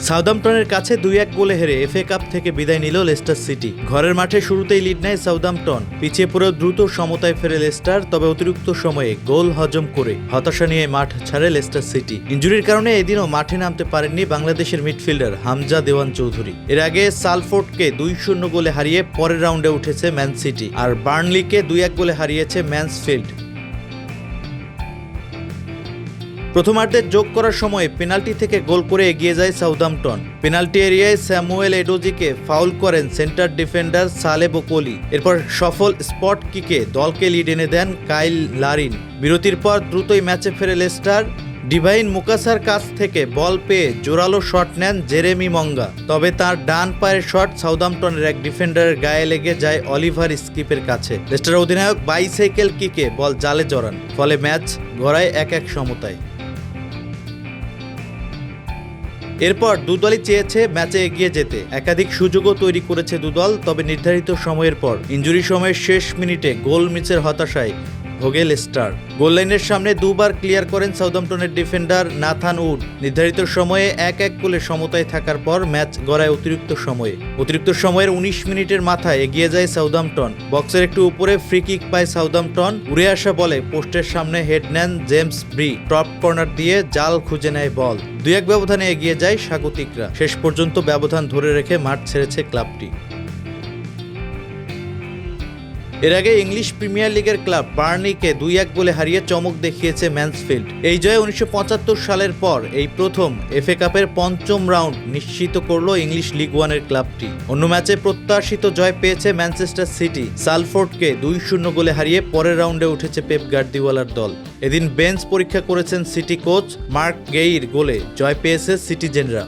সাউদাম্পটনের কাছে 2-1 গোলে হেরে এফএ কাপ থেকে বিদায় নিল লেস্টার সিটি। ঘরের মাঠে শুরুতেই লিড নেয় সাউদাম্পটন। পিছিয়ে পড়েও দ্রুত সমতায় ফেরে লেস্টার, তবে অতিরিক্ত সময়ে গোল হজম করে হতাশা নিয়ে মাঠ ছাড়ে লেস্টার সিটি। ইনজুরির কারণে এদিনও মাঠে নামতে পারেননি বাংলাদেশের মিডফিল্ডার হামজা দেওয়ান চৌধুরী। এর আগে সালফোর্ডকে 2-0 গোলে হারিয়ে পরের রাউন্ডে উঠেছে ম্যান সিটি, আর বার্নলিকে 2-1 গোলে হারিয়েছে ম্যানসফিল্ড। প্রথমার্ধে যোগ করার সময় পেনাল্টি থেকে গোল করে এগিয়ে যায় সাউদাম্পটন। পেনাল্টি এরিয়ায় স্যামুয়েল এডোজিকে ফাউল করেন সেন্টার ডিফেন্ডার সালে বোকোলি। এরপর সফল স্পট কিকে দলকে লিড এনে দেন কাইল লারিন। বিরতির পর দ্রুতই ম্যাচে ফেরে লেস্টার। ডিভাইন মুকাসার কাছ থেকে বল পেয়ে জোরালো শট নেন জেরেমি মঙ্গা, তবে তার ডান পায়ের শট সাউদাম্পটনের এক ডিফেন্ডারের গায়ে লেগে যায় অলিভার স্কিপের কাছে। লেস্টার অধিনায়ক বাইসাইকেল কিকে বল জালে জড়ান, ফলে ম্যাচ গড়ায় 1-1 সমতায়। এরপর দুদলই চেয়েছে ম্যাচে এগিয়ে যেতে, একাধিক সুযোগও তৈরি করেছে দুদল, তবে নির্ধারিত সময়ের পর ইনজুরি সময়ের শেষ মিনিটে গোল মিসের হতাশায় ভোগে লেস্টার। গোল লাইনের সামনে দুবার ক্লিয়ার করেন সাউদাম্পটনের ডিফেন্ডার নাথান উড। নির্ধারিত সময়ে 1-1 গোলে সমতায় থাকার পর ম্যাচ গড়ায় অতিরিক্ত সময়ের 19 মিনিটের মাথায় এগিয়ে যায় সাউদাম্পটন। বক্সের একটু উপরে ফ্রি কিক পায় সাউদাম্পটন। উড়ে আসা বলে পোস্টের সামনে হেড নেন জেমস ব্রি। টপ কর্নার দিয়ে জাল খুঁজে নেয় বল। 2-1 ব্যবধানে এগিয়ে যায় স্বাগতিকরা। শেষ পর্যন্ত ব্যবধান ধরে রেখে মাঠ ছেড়েছে ক্লাবটি। এর আগে ইংলিশ প্রিমিয়ার লিগের ক্লাব বার্নলিকে 2-1 গোলে হারিয়ে চমক দেখিয়েছে ম্যানসফিল্ড। এই জয়ে 1975 সালের পর এই প্রথম এফএ কাপের 5ম রাউন্ড নিশ্চিত করল ইংলিশ লিগ 1-এর ক্লাবটি। অন্য ম্যাচে প্রত্যাশিত জয় পেয়েছে ম্যানচেস্টার সিটি। সালফোর্ডকে 2-0 গোলে হারিয়ে পরের রাউন্ডে উঠেছে পেপ গার্দিওলার দল। এদিন বেঞ্চ পরীক্ষা করেছেন সিটি কোচ মার্ক গেইর গোলে জয় পেয়েছে সিটিজেনরা।